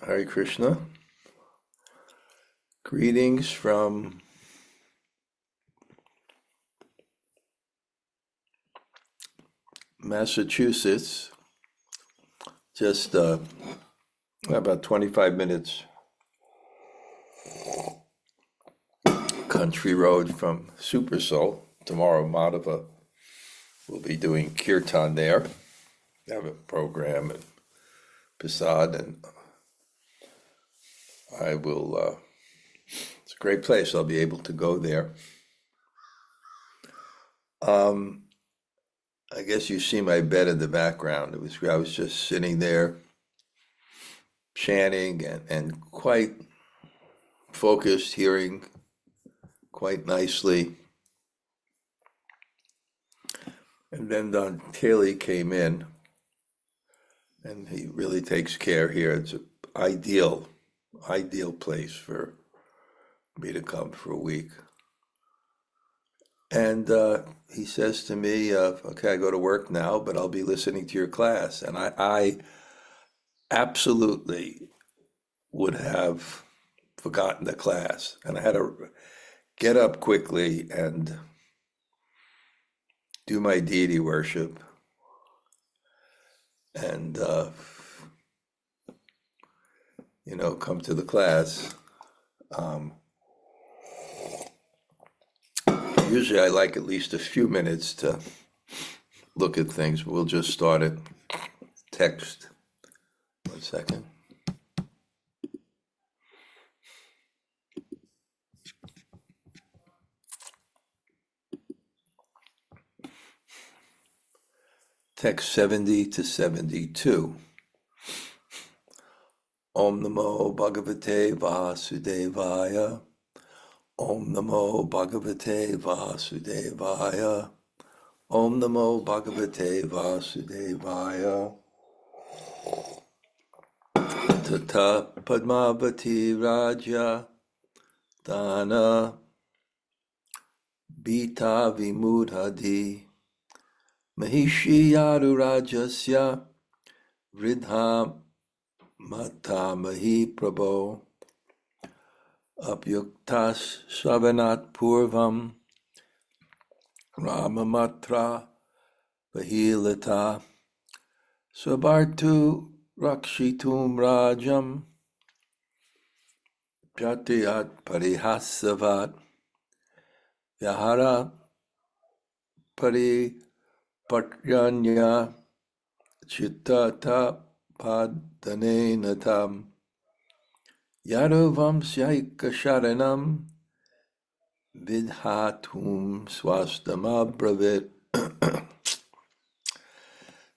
Hare Krishna. Greetings from Massachusetts. Just about 25 minutes country road from Super Soul. Tomorrow Madhava will be doing kirtan there. They have a program and Prasad, and I will, it's a great place. I'll be able to go there. I guess you see my bed in the background. I was just sitting there chanting and quite focused, hearing quite nicely. And then Don Taylor came in, and he really takes care here. It's an ideal place for me to come for a week. And he says to me, okay, I go to work now, but I'll be listening to your class. And I absolutely would have forgotten the class. And I had to get up quickly and do my deity worship. And, come to the class. Usually I like at least a few minutes to look at things, but we'll just start it. Text. 1 second. Text 70 to 72. Om Namo Bhagavate Vasudevaya. Om Namo Bhagavate Vasudevaya. Om Namo Bhagavate Vasudevaya. Tataḥ Padmāvatī rājya dāna-bhītā vimūḍha-dhīḥ. Mahiṣī yadu-rājasya vṛddhā mātāmahī prabhoḥ. Uktāśravaṇāt pūrvaṁ rāma-mātrāvahelitā. Sva-bhartū rakṣituṁ rājyaṁ. Cāturyāt parihāsa-vat. vyāhāra-paripāṭyānya. cittatāpādanena. yadu-vaṁśyaika-śaraṇaṁ. vidhātuṁ svastham abravīt.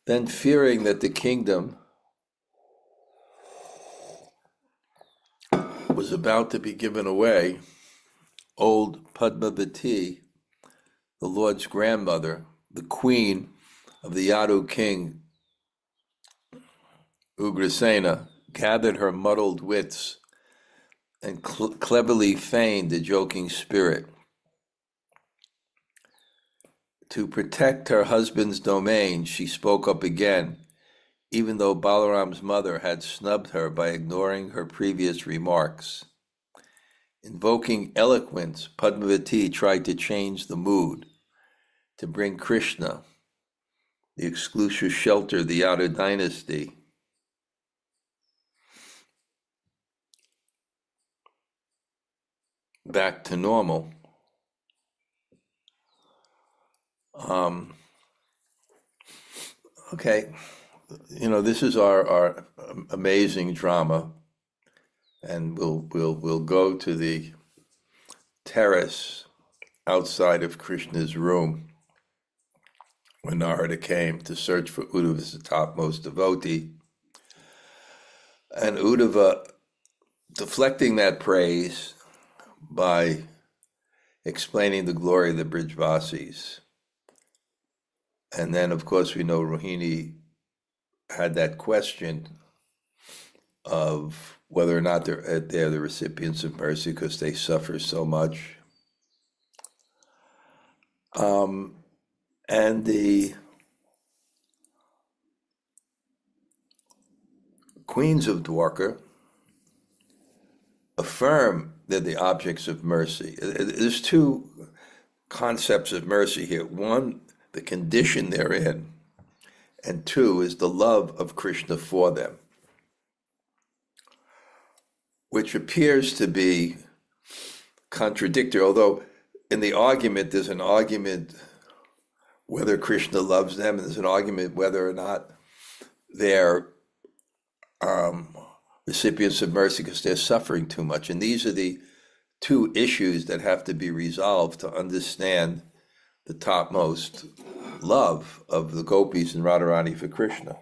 Then, fearing that the kingdom was about to be given away, old Padmāvatī, the Lord's grandmother, the queen of the Yadu king, Ugrasena, gathered her muddled wits and cleverly feigned a joking spirit. To protect her husband's domain, she spoke up again, even though Balarāma's mother had snubbed her by ignoring her previous remarks. Invoking eloquence, Padmāvatī tried to change the mood, to bring Krishna, the exclusive shelter of the Yadu dynasty, back to normal. Okay, this is our amazing drama, and we'll go to the terrace outside of Krishna's room when Narada came to search for Uddhava's topmost devotee, and Uddhava deflecting that praise by explaining the glory of the Bṛjavasis. And then, of course, we know Rohini had that question of whether or not they're the recipients of mercy because they suffer so much. And the queens of Dwarka affirm they're the objects of mercy. There's two concepts of mercy here. One, the condition they're in, and two is the love of Krishna for them, which appears to be contradictory, although in the argument, there's an argument whether Krishna loves them, and there's an argument whether or not they're recipients of mercy because they're suffering too much. And these are the two issues that have to be resolved to understand the topmost love of the gopis and Radharani for Krishna.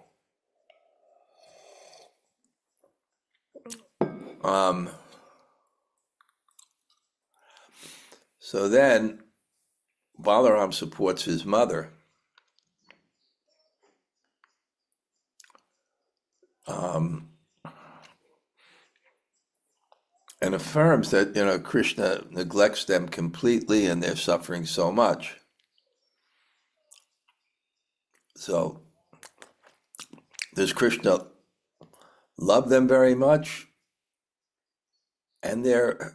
So then Balarāma supports his mother. And affirms that, Krishna neglects them completely and they're suffering so much. So, does Krishna love them very much? And they're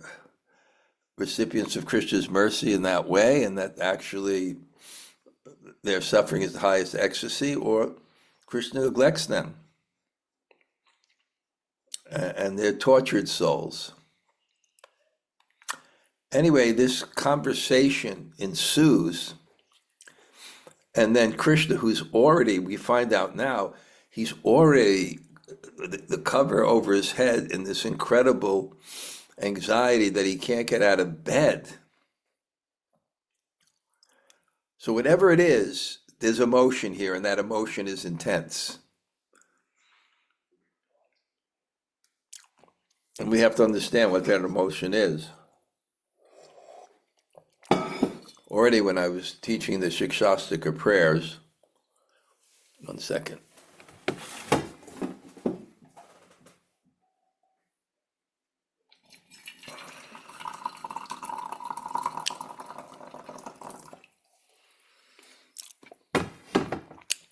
recipients of Krishna's mercy in that way, and that actually their suffering is the highest ecstasy, or Krishna neglects them and they're tortured souls. Anyway, this conversation ensues, and then Krishna, who's already, we find out now, he's already the cover over his head in this incredible anxiety that he can't get out of bed. So whatever it is, there's emotion here, and that emotion is intense. And we have to understand what that emotion is. Already when I was teaching the Shikshastika prayers, one second.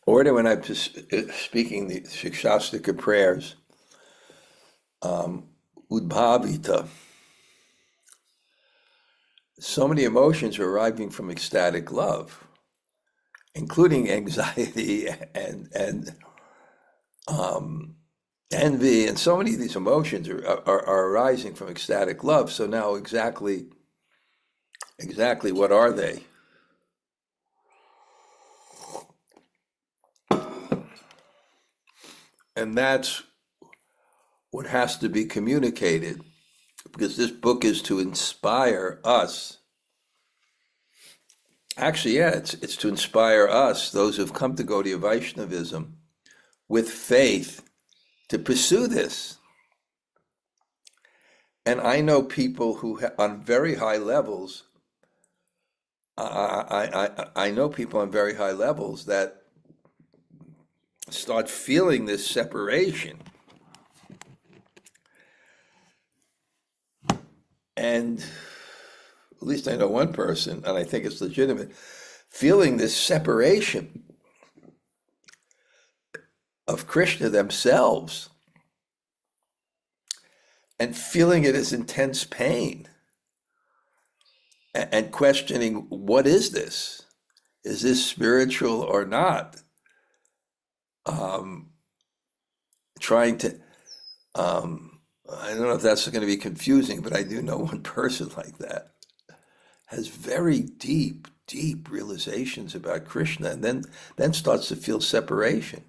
Already when I was speaking the Shikshastika prayers, Udbhavita, so many emotions are arriving from ecstatic love, including anxiety and envy, and so many of these emotions are arising from ecstatic love. So now exactly what are they? And that's what has to be communicated, because this book is to inspire us. Actually, yeah, it's to inspire us, those who've come to Gaudiya Vaishnavism, with faith to pursue this. And I know people who, on very high levels, I know people on very high levels that start feeling this separation. And at least I know one person, and I think it's legitimate, feeling this separation of Krishna themselves and feeling it as intense pain and questioning, what is this? Is this spiritual or not? Trying to, I don't know if that's going to be confusing, but I do know one person like that has very deep realizations about Krishna, and then starts to feel separation.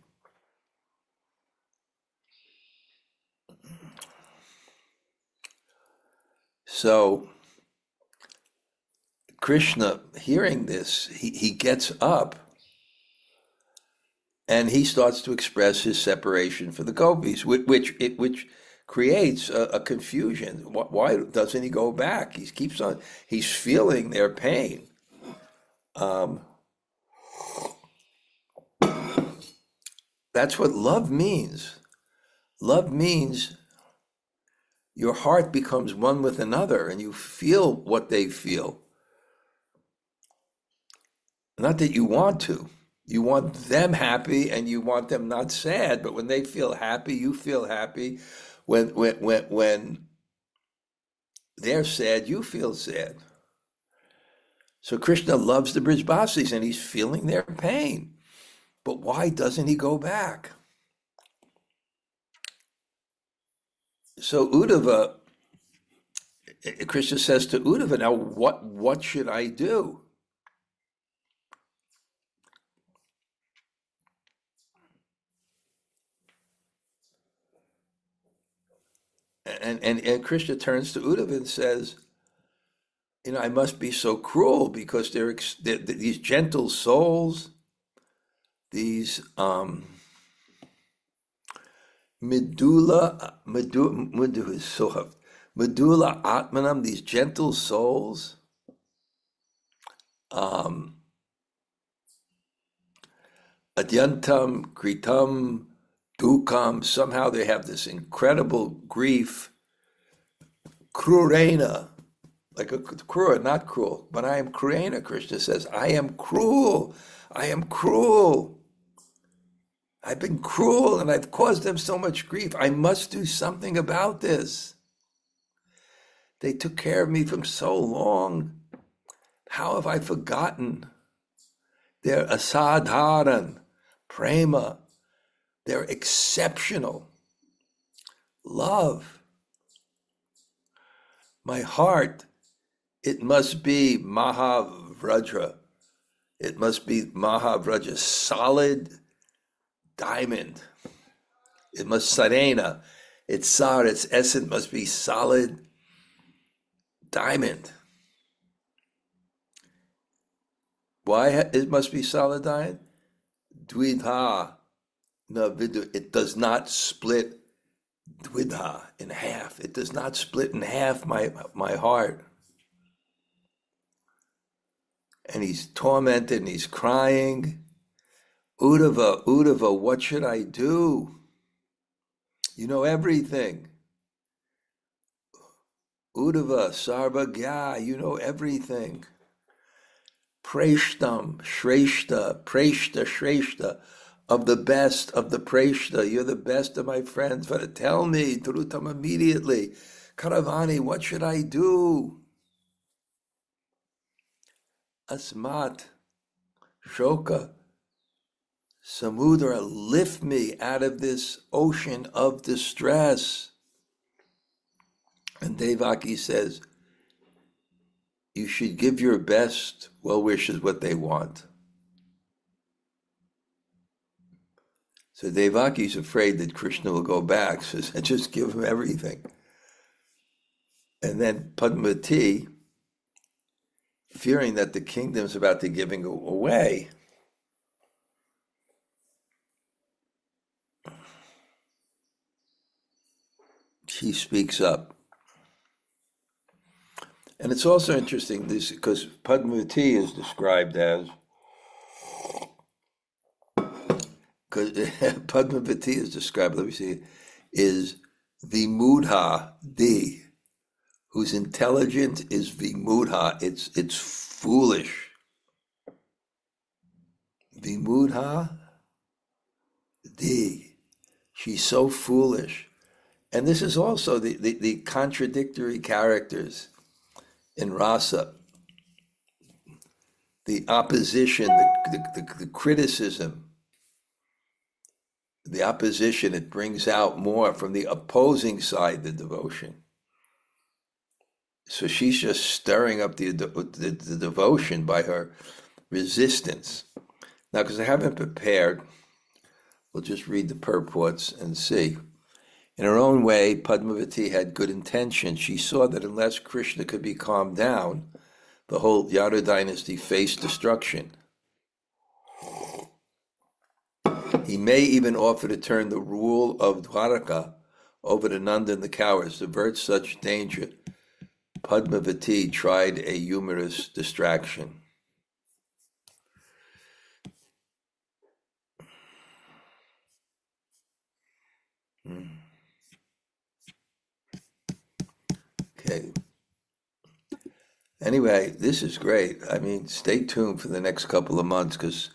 So Krishna, hearing this, he gets up and he starts to express his separation for the gopis, which creates a confusion. Why doesn't he go back? He keeps on. He's feeling their pain. That's what love means. Love means your heart becomes one with another, and you feel what they feel. Not that you want to. You want them happy and you want them not sad, but when they feel happy, you feel happy. When they're sad, you feel sad. So Krishna loves the Bṛhad-bhāsis and he's feeling their pain. But why doesn't he go back? So Uddhava, Krishna says to Uddhava, now what should I do? And Krishna turns to Uddhava and says, I must be so cruel because they're these gentle souls, these medulla atmanam, these gentle souls, adyantam kritam dukam, somehow they have this incredible grief, krurena, like a krura, not cruel, but I am krurena, Krishna says, I am cruel, I've been cruel and I've caused them so much grief. I must do something about this. They took care of me for so long. How have I forgotten their asadharan, prema, their exceptional love? My heart, it must be mahavṛddhā. It must be mahavṛddhā, solid diamond. It must sarena. Its essence must be solid diamond. Why it must be solid diamond? Vidhā, it does not split vidhā in half. It does not split in half my heart. And he's tormented and he's crying. Uddhava, what should I do? You know everything. Uddhava, sarvagya, you know everything. Preshtam, shreshta, of the best of the preshta, you're the best of my friends. But tell me, Turutam, immediately, Karavani, what should I do? Asmat, shoka, samudra, lift me out of this ocean of distress. And Devaki says, you should give your best well wishes what they want. So Devaki's afraid that Krishna will go back, so says, just give him everything. And then Padmāvatī, fearing that the kingdom's about to giving away, she speaks up. And it's also interesting this because Padmāvatī is described as, Padmāvatī is described, let me see, is vimūḍha-dhīḥ, whose intelligence is vimūḍha, it's foolish. Vimūḍha-dhīḥ, she's so foolish. And this is also the contradictory characters in rasa, the opposition, the criticism, the opposition, it brings out more from the opposing side, the devotion. So she's just stirring up the devotion by her resistance. Now, because I haven't prepared, we'll just read the purports and see. In her own way, Padmāvatī had good intention. She saw that unless Krishna could be calmed down, the whole Yadu dynasty faced destruction. He may even offer to turn the rule of Dwaraka over to Nanda and the cowards. To avert such danger, Padmāvatī tried a humorous distraction. Okay. Anyway, this is great. I mean, stay tuned for the next couple of months because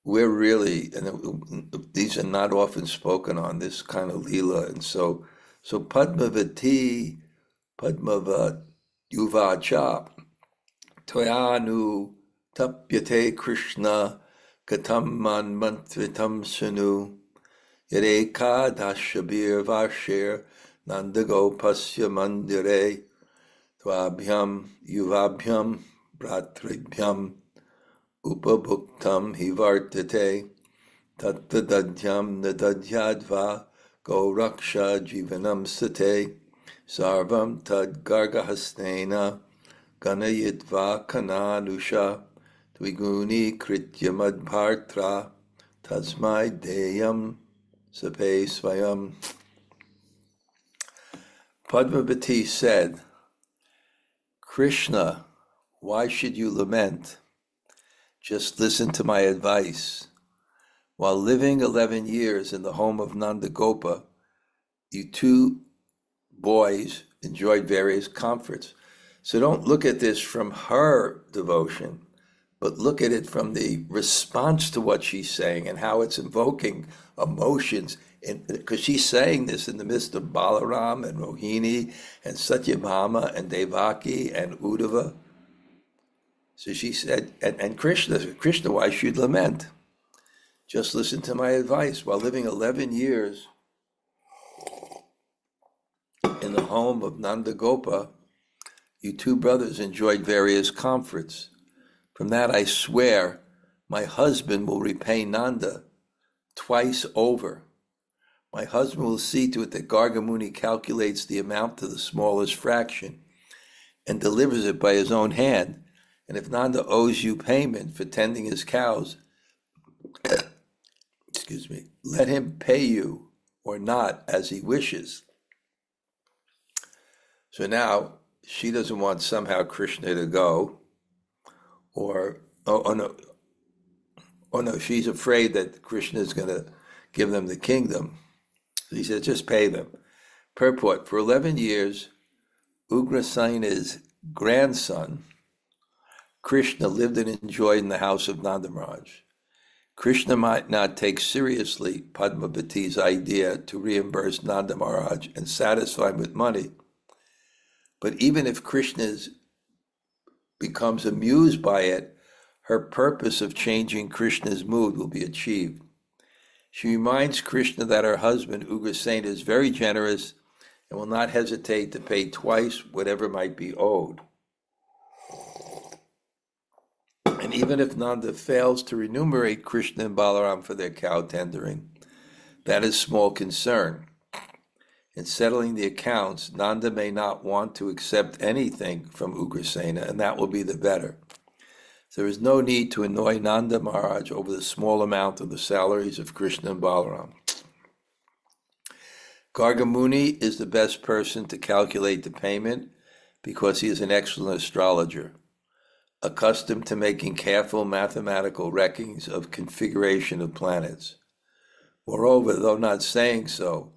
we're really, and these are not often spoken on, this kind of lila. And so Padmāvatī Padmāvatī Tvayanu tapyate Krishna katam man mantvitam sunu yadeka dashabir varshir nandago pasya mandire tvabhyam yuvabhyam bhratribhyam upabhuktam hivartate tattadadyam nadadyadva go raksha jivanam sate sarvam tad gargahastena ganayitva kananusha tviguni kritya madbhartra tasmai deyam sape svayam. Padmāvatī said, Krishna, why should you lament? Just listen to my advice. While living 11 years in the home of Nanda Gopa, you two boys enjoyed various comforts. So don't look at this from her devotion, but look at it from the response to what she's saying and how it's invoking emotions. Because she's saying this in the midst of Balarāma and Rohini and Satyabhama and Devaki and Uddhava. So she said, and Krishna, why should you lament? Just listen to my advice. While living 11 years in the home of Nanda Gopa, you two brothers enjoyed various comforts. From that I swear, my husband will repay Nanda twice over. My husband will see to it that Gargamuni calculates the amount to the smallest fraction and delivers it by his own hand. And if Nanda owes you payment for tending his cows, let him pay you or not as he wishes. So now she doesn't want somehow Krishna to go, or no, she's afraid that Krishna is going to give them the kingdom. So he said, just pay them. Purport, for 11 years, Ugrasena's grandson, Krishna, lived and enjoyed in the house of Nanda Maharaj. Krishna might not take seriously Padmāvati's idea to reimburse Nanda Maharaj and satisfy him with money. But even if Krishna becomes amused by it, her purpose of changing Krishna's mood will be achieved. She reminds Krishna that her husband, Ugrasena, is very generous and will not hesitate to pay twice whatever might be owed. And even if Nanda fails to remunerate Krishna and Balarāma for their cow tendering, that is small concern. In settling the accounts, Nanda may not want to accept anything from Ugrasena, and that will be the better. There is no need to annoy Nanda Maharaj over the small amount of the salaries of Krishna and Balarāma. Gargamuni is the best person to calculate the payment because he is an excellent astrologer, accustomed to making careful mathematical reckonings of configuration of planets. Moreover, though not saying so,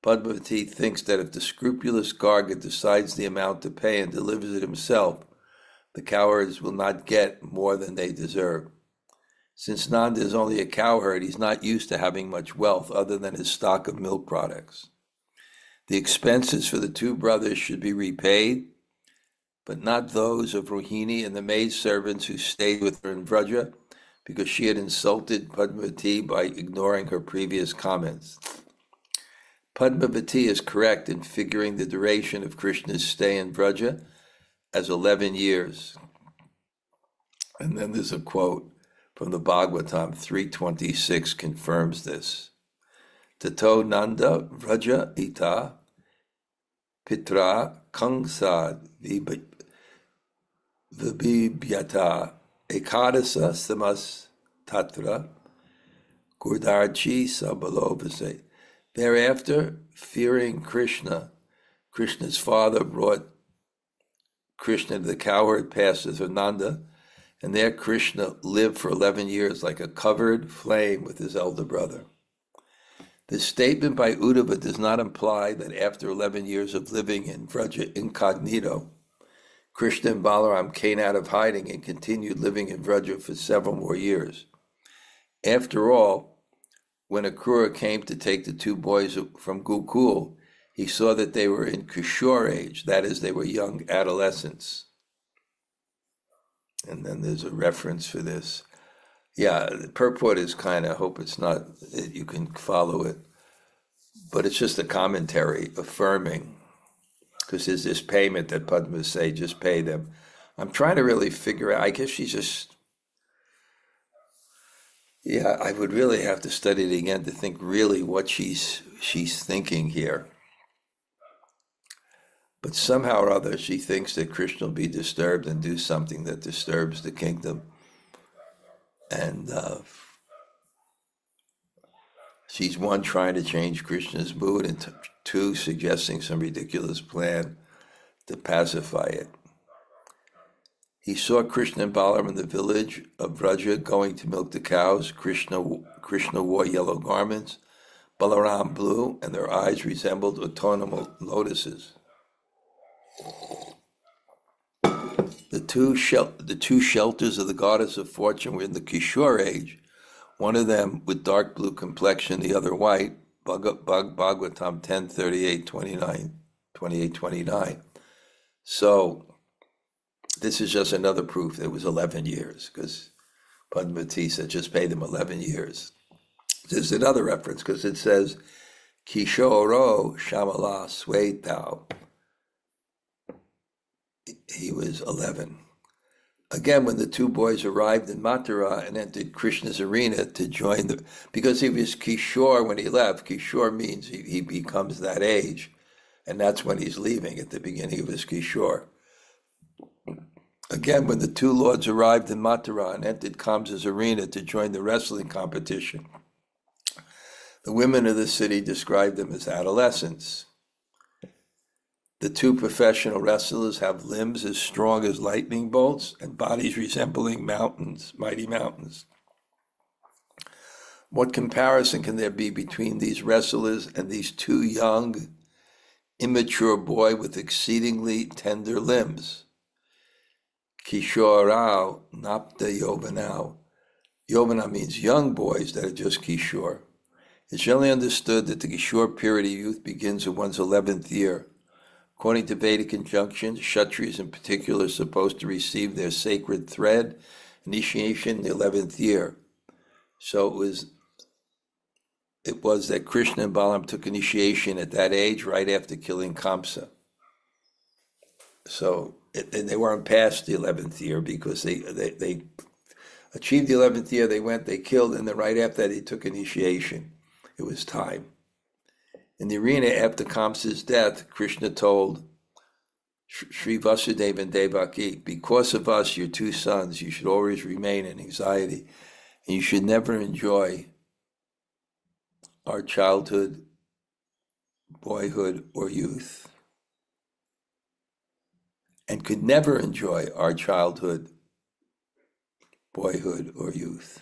Padmāvatī thinks that if the scrupulous Garga decides the amount to pay and delivers it himself, the cowherds will not get more than they deserve. Since Nanda is only a cowherd, he's not used to having much wealth other than his stock of milk products. The expenses for the two brothers should be repaid, but not those of Rohini and the maidservants who stayed with her in Vṛddhā, because she had insulted Padmāvatī by ignoring her previous comments. Padmāvatī is correct in figuring the duration of Krishna's stay in Vṛddhā as 11 years. And then there's a quote from the Bhāgavatāmṛta 3:26 confirms this. Tato Nanda Vṛddhā Pitra Kangsad Vibhyata Ekadasa Samas Tatra Gurdarchi Sabalovase. Thereafter, fearing Krishna, Krishna's father brought Krishna to the cowherd pastures of Nanda, and there Krishna lived for 11 years like a covered flame with his elder brother. This statement by Uddhava does not imply that after 11 years of living in Vṛddhā incognito, Krishna and Balarāma came out of hiding and continued living in Vṛddhā for several more years. After all, when Akrura came to take the two boys from Gokul, He saw that they were in Kishore age, that is, they were young adolescents. And then there's a reference for this. Yeah, the purport is kind of, I hope it's not, you can follow it, but it's just a commentary affirming, because there's this payment that Padma say, just pay them. I'm trying to really figure out, I guess she's just, yeah, I would really have to study it again to think really what she's thinking here. But somehow or other, she thinks that Krishna will be disturbed and do something that disturbs the kingdom. And she's one, trying to change Krishna's mood, and two, suggesting some ridiculous plan to pacify it. He saw Krishna and Balarāma in the village of Vṛddhā going to milk the cows. Krishna wore yellow garments, Balarāma blue, and their eyes resembled autumnal lotuses. The two shelters of the goddess of fortune were in the Kishore age, one of them with dark blue complexion, the other white, Bhāgavatāmṛta 10:38-29. So this is just another proof that it was 11 years, because Padmāvatī said just pay them 11 years. There's another reference, because it says, Kishoro Shamala Swetau. He was 11. Again, when the two boys arrived in Mathura and entered Krishna's arena to join because he was Kishore when he left. Kishore means he becomes that age, and that's when he's leaving. At the beginning of his Kishore. Again, when the two lords arrived in Mathura and entered Kamsa's arena to join the wrestling competition, the women of the city described them as adolescents. The two professional wrestlers have limbs as strong as lightning bolts and bodies resembling mountains, mighty mountains. What comparison can there be between these wrestlers and these two young, immature boys with exceedingly tender limbs? Kishorau napta yovanau. Yovana means young boys that are just Kishore. It's generally understood that the Kishore period of youth begins in one's 11th year. According to Vedic injunctions, Kshatriyas in particular are supposed to receive their sacred thread initiation in the 11th year. So it was that Krishna and Balarāma took initiation at that age right after killing Kamsa. So and they weren't past the 11th year, because they achieved the 11th year, they killed, and then right after that they took initiation. It was time. In the arena after Kamsa's death, Krishna told Sri Vasudeva and Devaki, because of us, your two sons, you should always remain in anxiety, and you should never enjoy our childhood, boyhood, or youth. And could never enjoy our childhood, boyhood, or youth.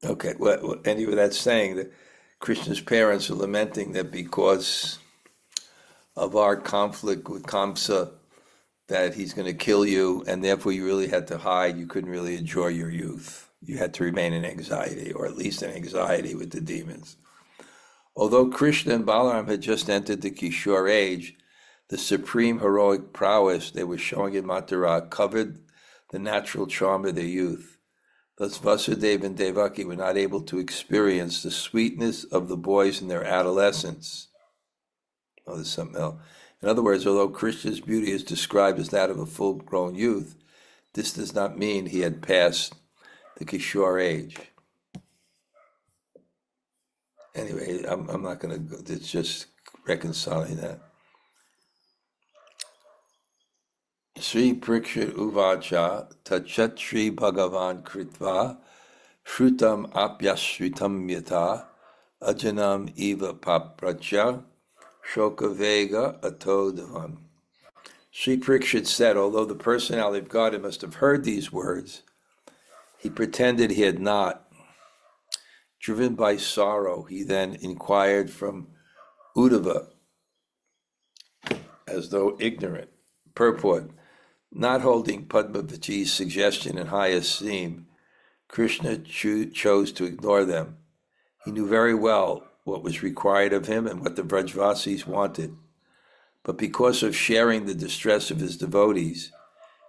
Okay, well, anyway, that's saying that Krishna's parents are lamenting that because of our conflict with Kamsa, that he's going to kill you, and therefore you really had to hide. You couldn't really enjoy your youth. You had to remain in anxiety, or at least in anxiety with the demons. Although Krishna and Balarāma had just entered the Kishore age, the supreme heroic prowess they were showing in Mathura covered the natural charm of their youth. Thus Vasudeva and Devaki were not able to experience the sweetness of the boys in their adolescence. Oh, there's something else. In other words, although Krishna's beauty is described as that of a full-grown youth, this does not mean he had passed the Kishore age. Anyway, I'm not going to go, it's just reconciling that. Sri Parikshit Uvacha Tachat Sri Bhagavan Kritva Shrutam Apyasritam Yata Ajanam Eva Papracha Shoka Vega Atodavam. Sri Parikshit said, although the personality of God must have heard these words, he pretended he had not. Driven by sorrow, he then inquired from Uddhava, as though ignorant. Purport: not holding He knew very well what was required of him and what the Vrajvasis wanted. But because of sharing the distress of his devotees,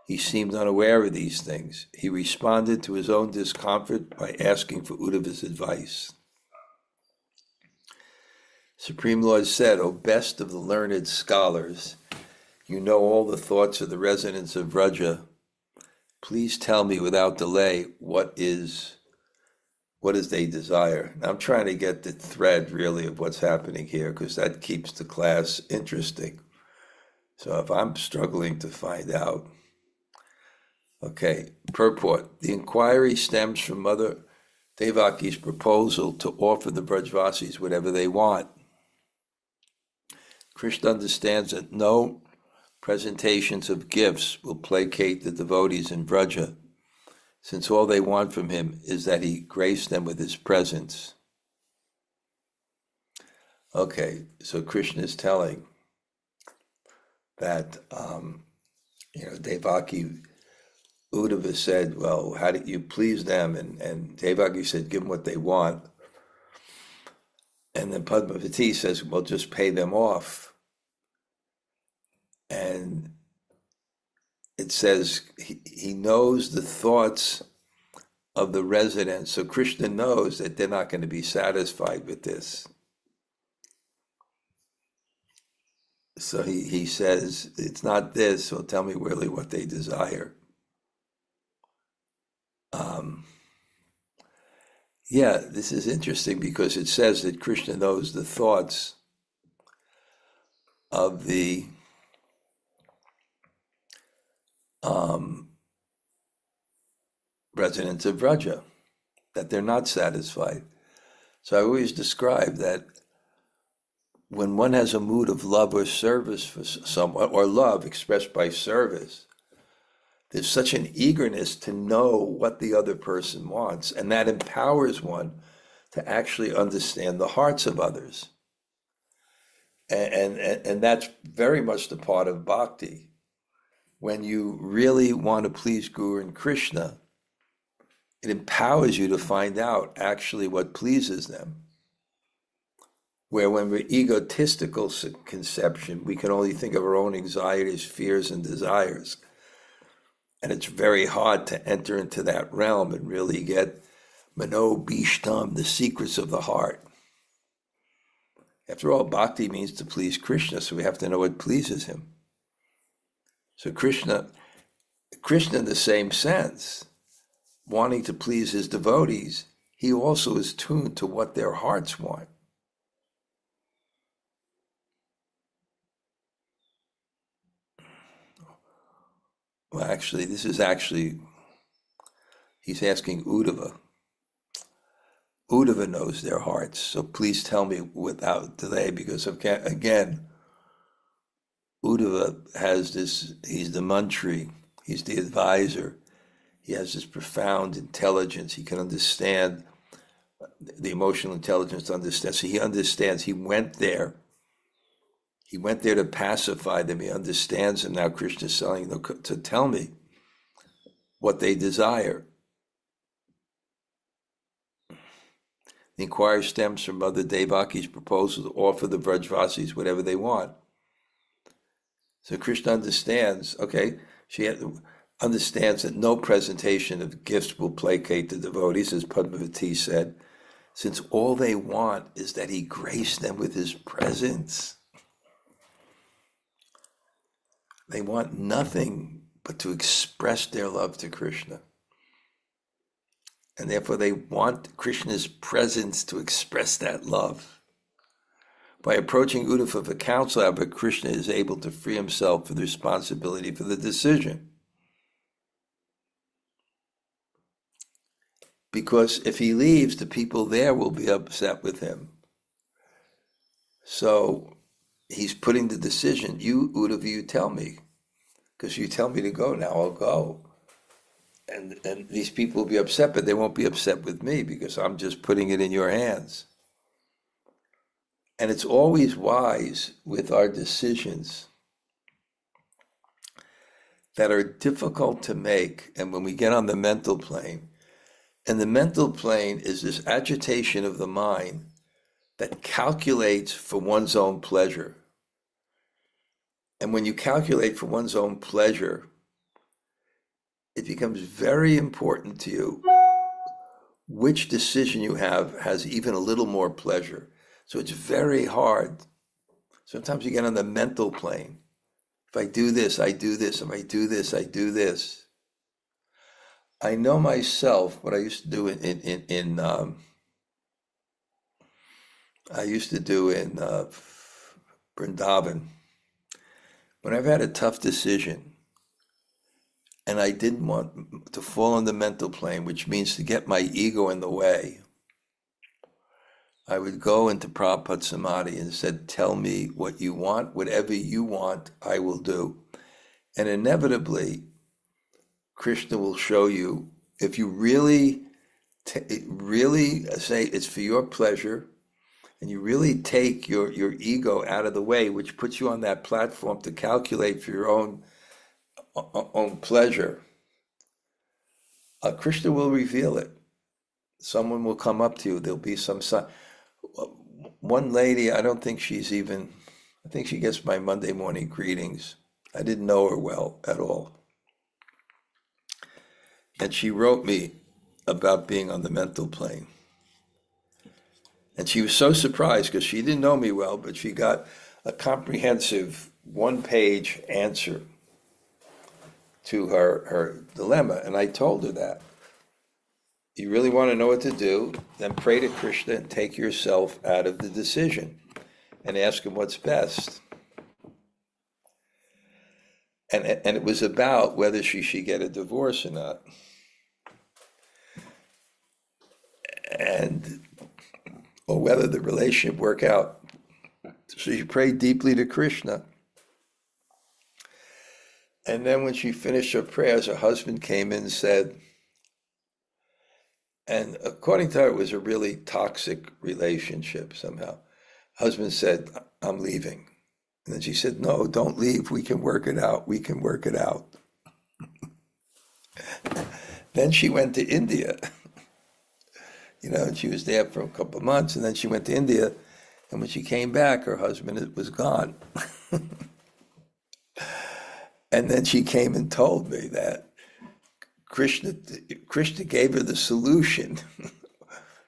he seemed unaware of these things. He responded to his own discomfort by asking for Uddhava's advice. Supreme Lord said, "O best of the learned scholars, you know all the thoughts of the residents of Vraja. Please tell me without delay what is they desire." Now, I'm trying to get the thread really of what's happening here, because that keeps the class interesting. So if I'm struggling to find out. Okay, purport. The inquiry stems from Mother Devaki's proposal to offer the Vrajvasis whatever they want. Krishna understands that no presentations of gifts will placate the devotees in Vraja, since all they want from him is that he grace them with his presence. Okay, so Krishna is telling that, Devaki, Uddhava said, well, how do you please them? And Devaki said, give them what they want. And then Padmāvatī says, well, just pay them off. And it says he knows the thoughts of the residents. So Krishna knows that they're not going to be satisfied with this. So he says, it's not this, so tell me really what they desire. This is interesting because it says that Krishna knows the thoughts of the residents of Vraja, that they're not satisfied. So I always describe that when one has a mood of love or service for someone, or love expressed by service, there's such an eagerness to know what the other person wants, and that empowers one to actually understand the hearts of others. And that's very much the part of bhakti. When you really want to please Guru and Krishna, it empowers you to find out actually what pleases them. Where when we're egotistical conception, we can only think of our own anxieties, fears, and desires. And it's very hard to enter into that realm and really get mano-bhishtam, the secrets of the heart. After all, bhakti means to please Krishna, so we have to know what pleases him. So Krishna in the same sense, wanting to please his devotees, he also is tuned to what their hearts want. Well, actually, he's asking Uddhava. Uddhava knows their hearts, so please tell me without delay, because again, Uddhava has this, he's the mantri, he's the advisor, he has this profound intelligence, he can understand the emotional intelligence to understand, so he understands, he went there to pacify them, he understands them. Now Krishna is telling them to tell me what they desire. The inquiry stems from Mother Devaki's proposal to offer the Vrajvasis whatever they want. So Krishna understands, she understands that no presentation of gifts will placate the devotees, as Padmāvatī said, since all they want is that he grace them with his presence. They want nothing but to express their love to Krishna. And therefore they want Krishna's presence to express that love. By approaching Uddhava for counsel, however, Krishna is able to free himself from the responsibility for the decision. Because if he leaves, the people there will be upset with him. So he's putting the decision, you, Uddhava, you tell me. Because you tell me to go, now I'll go. And these people will be upset, but they won't be upset with me because I'm just putting it in your hands. And it's always wise with our decisions that are difficult to make. And when we get on the mental plane, And the mental plane is this agitation of the mind that calculates for one's own pleasure. And when you calculate for one's own pleasure, it becomes very important to you which decision you have has even a little more pleasure. So it's very hard. Sometimes you get on the mental plane. If I do this, I do this. If I do this, I do this. I know myself what I used to do in Vrindavan. When I've had a tough decision and I didn't want to fall on the mental plane, which means to get my ego in the way, I would go into Prabhupada Samadhi and said, tell me what you want, whatever you want, I will do. And inevitably, Krishna will show you, if you really say it's for your pleasure, and you really take your ego out of the way, which puts you on that platform to calculate for your own pleasure, Krishna will reveal it. Someone will come up to you. There'll be some sign. One lady, I think she gets my Monday morning greetings. I didn't know her well at all. And she wrote me about being on the mental plane. And she was so surprised because she didn't know me well, but she got a comprehensive one-page answer to her dilemma. And I told her that. You really want to know what to do, then pray to Krishna and take yourself out of the decision and ask him what's best. And it was about whether she should get a divorce or not. Or whether the relationship work out. So she prayed deeply to Krishna. And then when she finished her prayers, her husband came in and said, and according to her, it was a really toxic relationship somehow. Husband said, I'm leaving. And then she said, no, don't leave. We can work it out. We can work it out. Then she went to India. And she was there for a couple of months, and then she went to India, and when she came back, her husband was gone. And then she came and told me that Krishna gave her the solution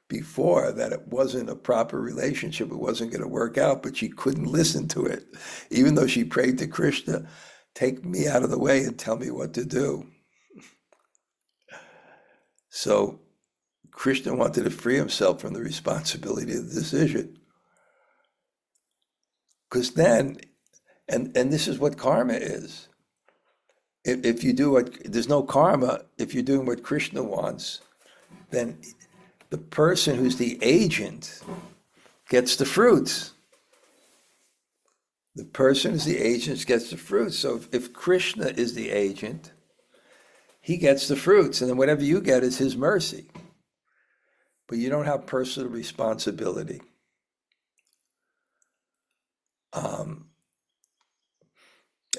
before, that it wasn't a proper relationship, it wasn't going to work out, but she couldn't listen to it. Even though she prayed to Krishna, take me out of the way and tell me what to do. So Krishna wanted to free himself from the responsibility of the decision. Because then, and this is what karma is. If you do there's no karma, if you're doing what Krishna wants, then the person who's the agent gets the fruits. The person who's the agent gets the fruits. So if Krishna is the agent, he gets the fruits, and then whatever you get is his mercy. But you don't have personal responsibility.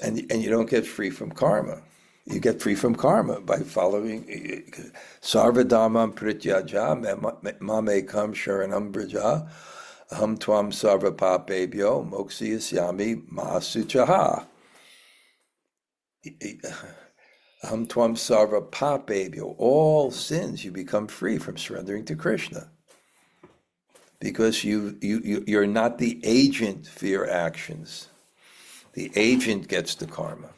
And you don't get free from karma. You get free from karma by following sarvadhamam prityaja mamekam sharanam brāja aham tvam sarva papebhyo mokshayasyami ma suchaha. Aham tvam sarva papebhyo. All sins you become free from surrendering to Krishna. Because you're not the agent for your actions. The agent gets the karma.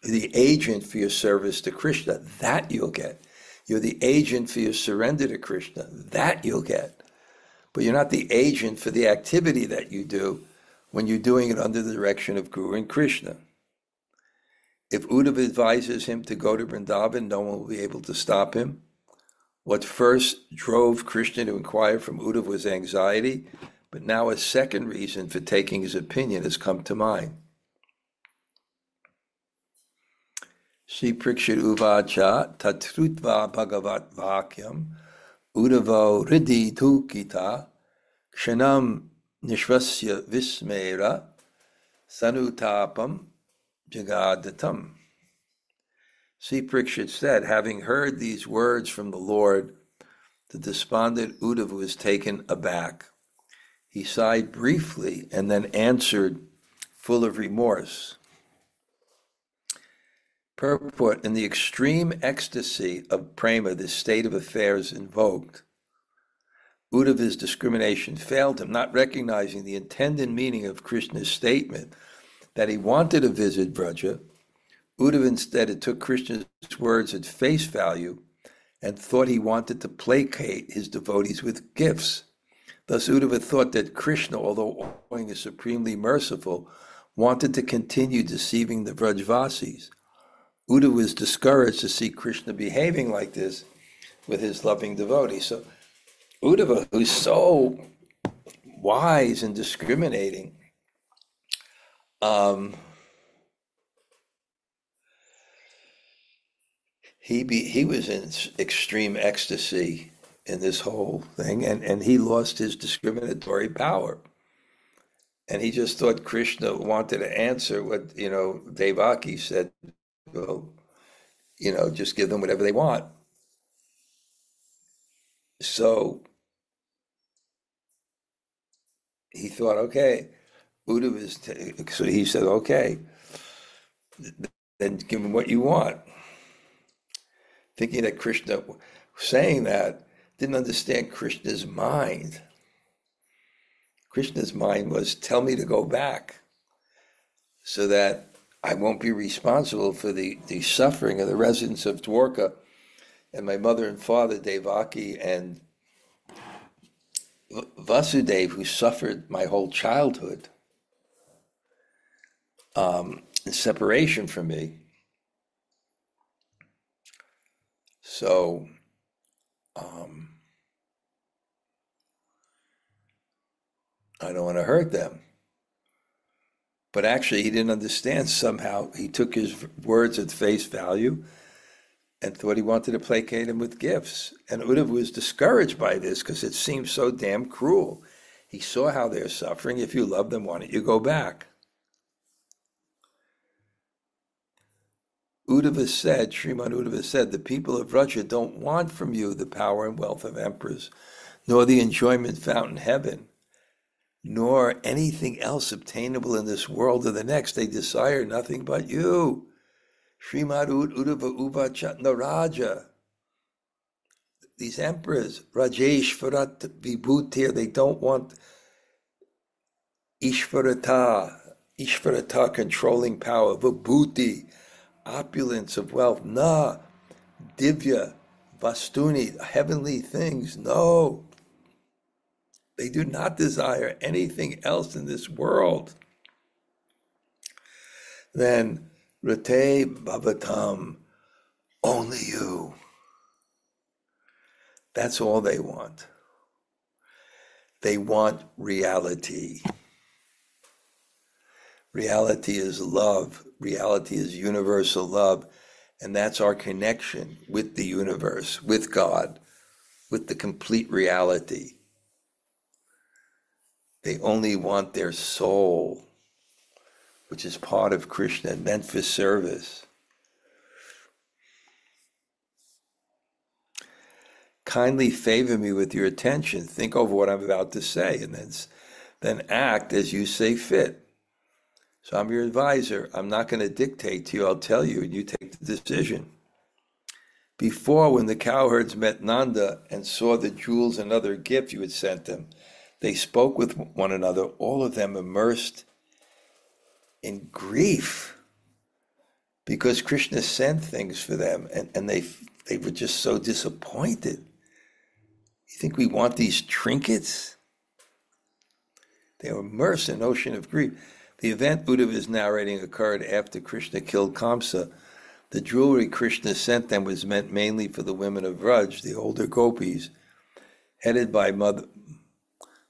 The agent for your service to Krishna, that you'll get. You're the agent for your surrender to Krishna, that you'll get. But you're not the agent for the activity that you do when you're doing it under the direction of Guru and Krishna. If Uddhava advises him to go to Vrindavan, no one will be able to stop him. What first drove Krishna to inquire from Uddhava was anxiety, but now a second reason for taking his opinion has come to mind. Sri Prakshit Uvacha Tatrutva Bhagavat Vakyam Uddhavo Riddhi Tukita Kshanam Nishvasya Vismera Sanutapam Jagadatam. See, Parikshit said, having heard these words from the Lord, the despondent Uddhava was taken aback. He sighed briefly and then answered, full of remorse. Purport: in the extreme ecstasy of prema, this state of affairs invoked, Uddhava's discrimination failed him, not recognizing the intended meaning of Krishna's statement that he wanted to visit Vraja. Uddhava instead took Krishna's words at face value and thought he wanted to placate his devotees with gifts. Thus Uddhava thought that Krishna, although is supremely merciful, wanted to continue deceiving the Vrajvasis. Uddhava was discouraged to see Krishna behaving like this with his loving devotees. So Uddhava, who's so wise and discriminating, he was in extreme ecstasy in this whole thing, and he lost his discriminatory power. And he just thought Krishna wanted to answer what, Devaki said, well, just give them whatever they want. So he thought, okay, Uddhava so he said, okay, then give them what you want. Thinking that Krishna, saying that, didn't understand Krishna's mind. Krishna's mind was, tell me to go back so that I won't be responsible for the suffering of the residents of Dwarka and my mother and father, Devaki and Vasudeva, who suffered my whole childhood in separation from me. So, I don't want to hurt them. But actually, he didn't understand somehow. He took his words at face value and thought he wanted to placate him with gifts. And Uddhava was discouraged by this because it seemed so damn cruel. He saw how they're suffering. If you love them, why don't you go back? Uddhava said, Srimad Uddhava said, the people of Vraja don't want from you the power and wealth of emperors, nor the enjoyment found in heaven, nor anything else obtainable in this world or the next. They desire nothing but you. Srimad Uddhava Uvachat Naraja. These emperors, Rajeshvarat Vibhutir, they don't want Ishvarata controlling power, Vibhuti, opulence of wealth, na, divya, vastuni, heavenly things, no. They do not desire anything else in this world than rate bhavatam, only you. That's all they want. They want reality. Reality is love. Reality is universal love. And that's our connection with the universe, with God, with the complete reality. They only want their soul, which is part of Krishna, meant for service. Kindly favor me with your attention. Think over what I'm about to say, and then act as you say fit. So I'm your advisor. I'm not going to dictate to you. I'll tell you, and you take the decision. Before, when the cowherds met Nanda and saw the jewels and other gifts you had sent them, they spoke with one another, all of them immersed in grief, because Krishna sent things for them, and they were just so disappointed. You think we want these trinkets? They were immersed in an ocean of grief. The event Uddhava is narrating occurred after Krishna killed Kamsa. The jewelry Krishna sent them was meant mainly for the women of Vraj, the older gopis, headed by Mother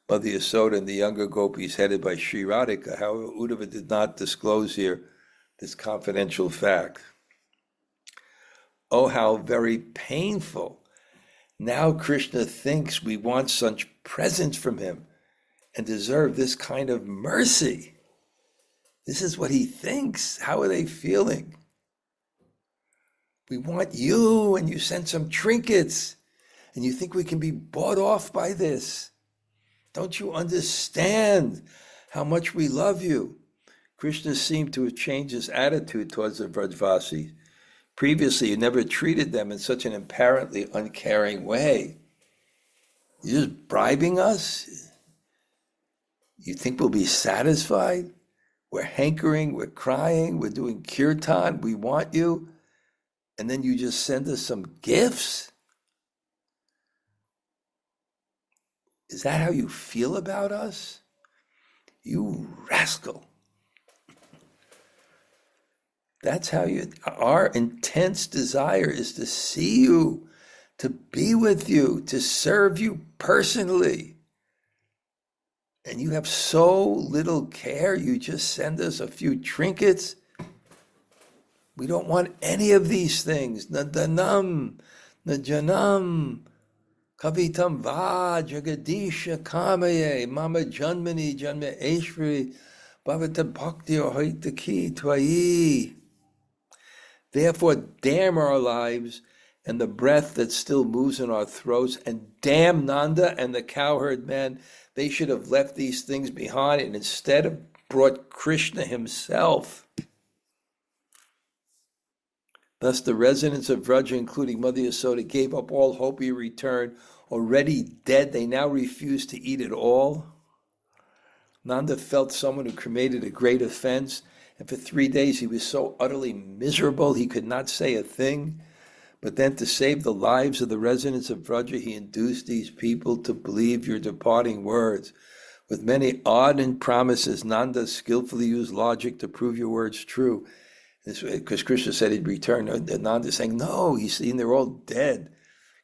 Yasoda, and the younger gopis headed by Sri Radhika. However, Uddhava did not disclose here this confidential fact. Oh, how very painful. Now Krishna thinks we want such presents from him and deserve this kind of mercy. This is what he thinks. How are they feeling? We want you, and you send some trinkets, and you think we can be bought off by this. Don't you understand how much we love you? Krishna seemed to have changed his attitude towards the Vrajvasis. Previously, he never treated them in such an apparently uncaring way. You're just bribing us? You think we'll be satisfied? We're hankering, we're crying, we're doing kirtan, we want you, and then you just send us some gifts? Is that how you feel about us? You rascal. That's how our intense desire is to see you, to be with you, to serve you personally. And you have so little care, you just send us a few trinkets. We don't want any of these things. Na danam, na janam, kavitam va, jagadisha kamaye, mama janmani, janma eshri, bhavata bhakti ahoita ki twayi. Therefore, damn our lives and the breath that still moves in our throats, and damn Nanda and the cowherd men. They should have left these things behind and instead have brought Krishna himself. Thus, the residents of Vraja, including Mother Yasoda, gave up all hope he returned. Already dead, they now refused to eat at all. Nanda felt someone who committed a great offense, and for 3 days he was so utterly miserable he could not say a thing. But then, to save the lives of the residents of Vraja, he induced these people to believe your departing words. With many ardent promises, Nanda skillfully used logic to prove your words true. Because Krishna said he'd return. And Nanda is saying, no, he's seen they're all dead.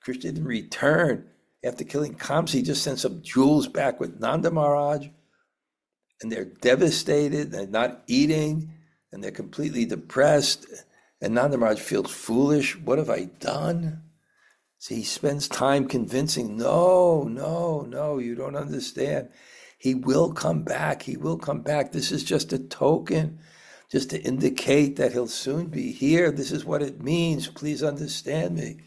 Krishna didn't return. After killing Kamsa, he just sent some jewels back with Nanda Maharaj. And they're devastated, they're not eating, and they're completely depressed. And Nanda Maharaj feels foolish. What have I done? See, he spends time convincing, no, you don't understand. He will come back. He will come back. This is just a token, just to indicate that he'll soon be here. This is what it means. Please understand me.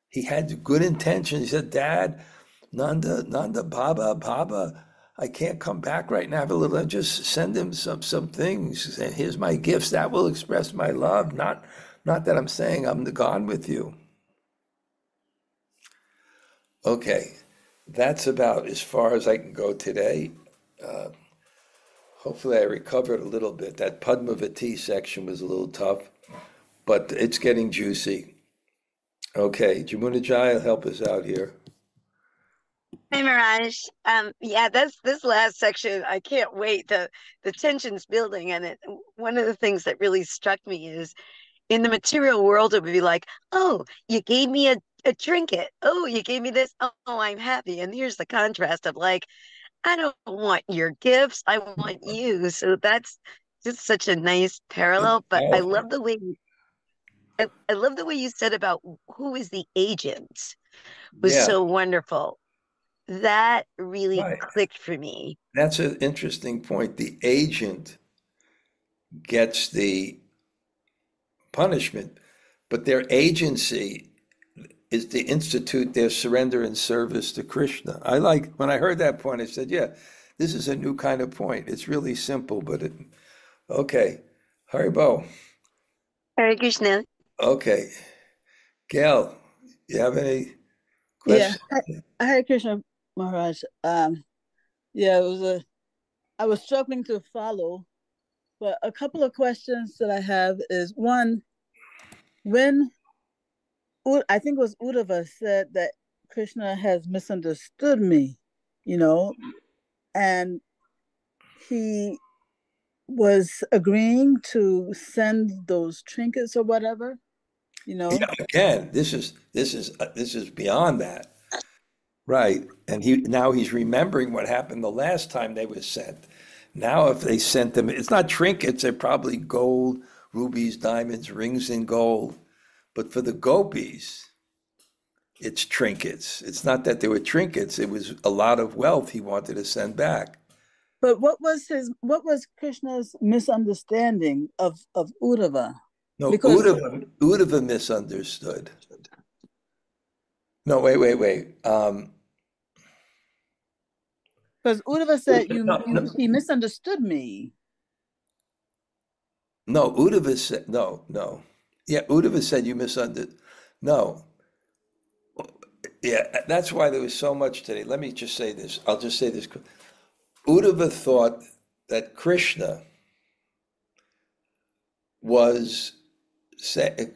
He had good intentions. He said, Dad, Nanda, Baba, I can't come back right now. Have a little, just send him some things. And here's my gifts. That will express my love. Not that I'm saying I'm gone with you. Okay, that's about as far as I can go today. Hopefully I recovered a little bit. That Padmāvatī section was a little tough, but it's getting juicy. Okay, Jamuna Jai will help us out here. Hey Mirage, yeah, that's this last section. I can't wait. The tension's building, and one of the things that really struck me is in the material world, it would be like, oh, you gave me a trinket. Oh, you gave me this. Oh, I'm happy. And here's the contrast of like, I don't want your gifts. I want you. So that's just such a nice parallel. But I love the way I love the way you said about who is the agent was so wonderful. That really clicked for me. That's an interesting point. The agent gets the punishment, but their agency is to institute their surrender and service to Krishna. When I heard that point, I said, yeah, this is a new kind of point. It's really simple, but okay. Haribo. Hare Krishna. Okay. Gail, you have any questions? Yeah, Hare Krishna Maharaj. Yeah, I was struggling to follow, but a couple of questions that I have is one, when I think it was Uddhava said that Krishna has misunderstood me, and he was agreeing to send those trinkets or whatever, Yeah, again, this is beyond that. Right. And now he's remembering what happened the last time they were sent. Now if they sent them, it's not trinkets, they're probably gold, rubies, diamonds, rings in gold. But for the gopis, it's trinkets. It's not that they were trinkets, it was a lot of wealth he wanted to send back. But what was Krishna's misunderstanding of Uddhava? No, because Uddhava misunderstood. No, wait. Because Uddhava said No. he misunderstood me. No, Uddhava said, no. Yeah, Uddhava said you misunderstood. No. Yeah, that's why there was so much today. Let me just say this. I'll just say this. Uddhava thought that Krishna was saying,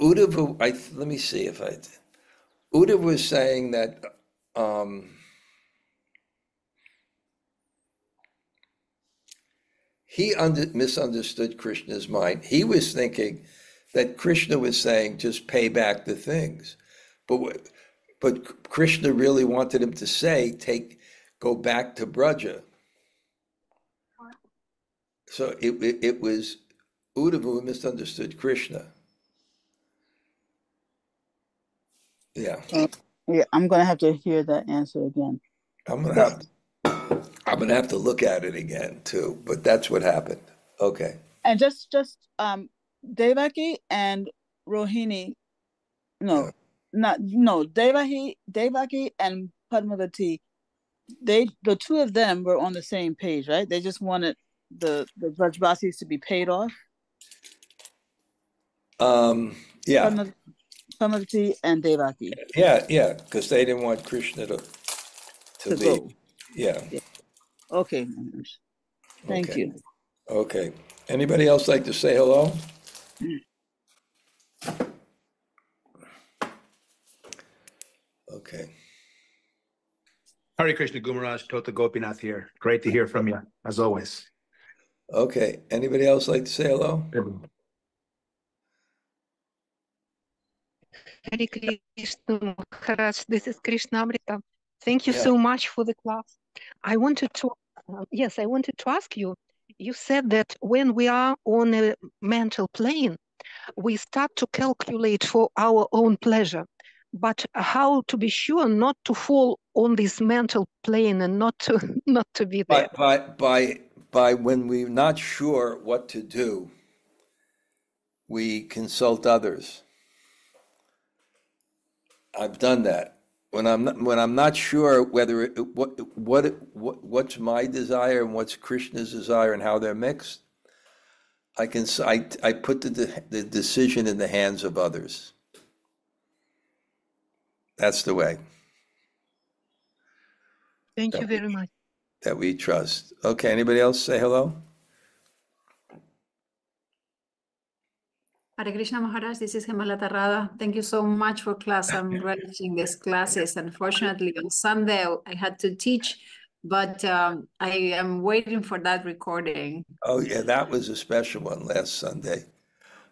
Uddhava, let me see if Uddhava was saying that he misunderstood Krishna's mind. He was thinking that Krishna was saying, just pay back the things. But Krishna really wanted him to say, go back to Braja. So it was Uddhava who misunderstood Krishna. Yeah. Yeah, I'm going to have to hear that answer again. I'm gonna have to look at it again too, but that's what happened. Okay. And just Devaki and Rohini, Devaki and Padmāvatī, the two of them were on the same page, right? They just wanted the Vrajbasis to be paid off. Yeah. Padmāvatī and Devaki. Yeah, because they didn't want Krishna to leave. Go. Yeah. Okay. Thank you. Okay. Anybody else like to say hello? Okay. Hare Krishna, Gumaraj, Tota Gopinath here. Great to hear from you, as always. Okay. Anybody else like to say hello? Hare Krishna Maharaj, this is Krishnamrita. Thank you so much for the class. I wanted to ask you, you said that when we are on a mental plane, we start to calculate for our own pleasure. But how to be sure not to fall on this mental plane and not to be there? By when we're not sure what to do, we consult others. I've done that. When I'm not sure whether what's my desire and what's Krishna's desire and how they're mixed, I put the decision in the hands of others. That's the way. Thank you very much. That we trust. Okay, anybody else say hello? Hare Krishna Maharaj, this is Hemalata Radha. Thank you so much for class. I'm relishing these classes. Unfortunately, on Sunday, I had to teach, but I am waiting for that recording. Oh, yeah, that was a special one last Sunday.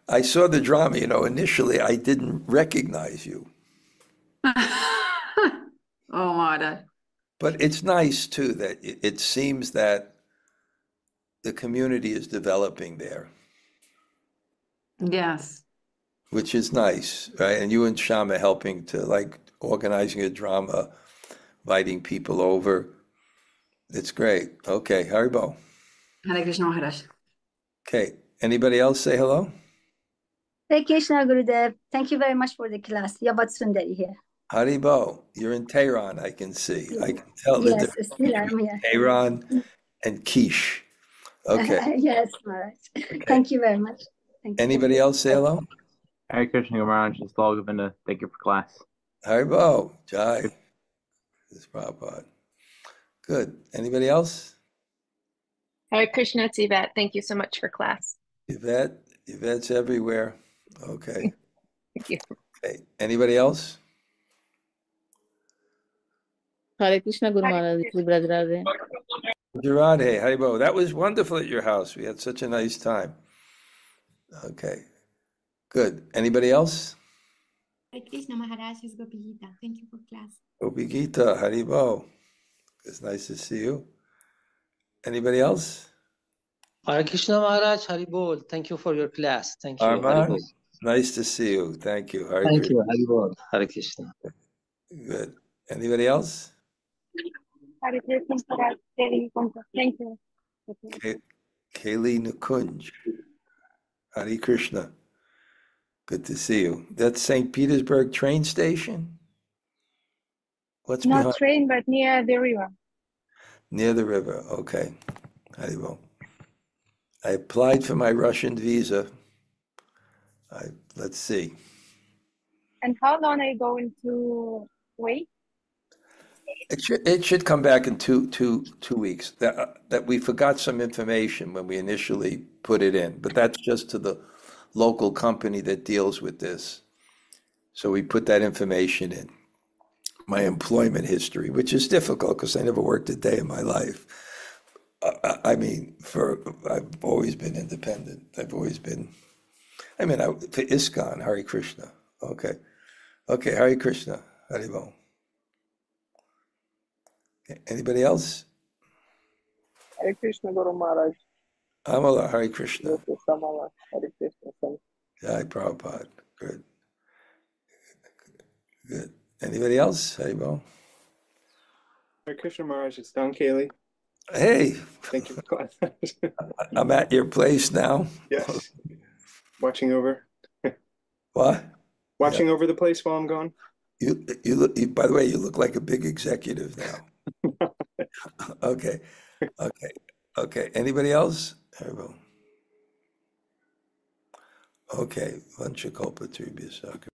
I saw the drama, initially I didn't recognize you. Oh, Maharaj. But it's nice, too, that it seems that the community is developing there. Yes. Which is nice, right? And you and Shama helping to organizing a drama, inviting people over. It's great. Okay, Haribo. Hare Krishna Maharaj. Okay, anybody else say hello? Hare Krishna Gurudev. Thank you very much for the class. Yabat Sundari here. Haribo, you're in Tehran, I can see. I can tell the difference between Tehran and Kish. Okay. Yes, Maharaj. Okay. Thank you very much. Anybody else say hello? Hare Krishna Maharaj, it's all Govinda. Thank you for class. Haribo, Jai. This is Prabhupada. Good. Anybody else? Hare Krishna, it's Yvette. Thank you so much for class. Yvette's everywhere. Okay. Thank you. Okay. Anybody else? Hare Krishna Guru Maharaj, this is Bṛhad-bhāgavatāmṛta. Radhe, Haribo. That was wonderful at your house. We had such a nice time. Okay. Good. Anybody else? Hare Krishna Maharaj, is Gopi-Gita. Thank you for class. Gopi-Gita, Haribo. It's nice to see you. Anybody else? Hare Krishna Maharaj, Haribol. Thank you for your class. Thank you. Arman, nice to see you. Thank you. Thank you, Haribol. Hare Krishna. Good. Anybody else? Hare Krishna Maharaj. Thank you. Kaylee Nukunj. Hare Krishna. Good to see you. That's St. Petersburg train station? What's Not behind? train, but near the river. Near the river. Okay. Haribol. I applied for my Russian visa. Let's see. And how long are you going to wait? It should come back in two weeks. That we forgot some information when we initially put it in, but that's just to the local company that deals with this. So we put that information in. My employment history, which is difficult because I never worked a day in my life. I've always been independent. For ISKCON, Hare Krishna. Okay, Hare Krishna, Haribol. Anybody else? Hare Krishna, Guru Maharaj. Amala, Hare Krishna. Samala, Hare Krishna. Jai Prabhupada. Good. Anybody else? Haribol. Hare Krishna Maharaj, it's Don Kaylee. Hey. Thank you for class. I'm at your place now. Yes. Watching over. What? Watching over the place while I'm gone. You look. By the way, you look like a big executive now. Okay. Anybody else? Haribol. Okay. Vanchakalpa Tribhya Saka.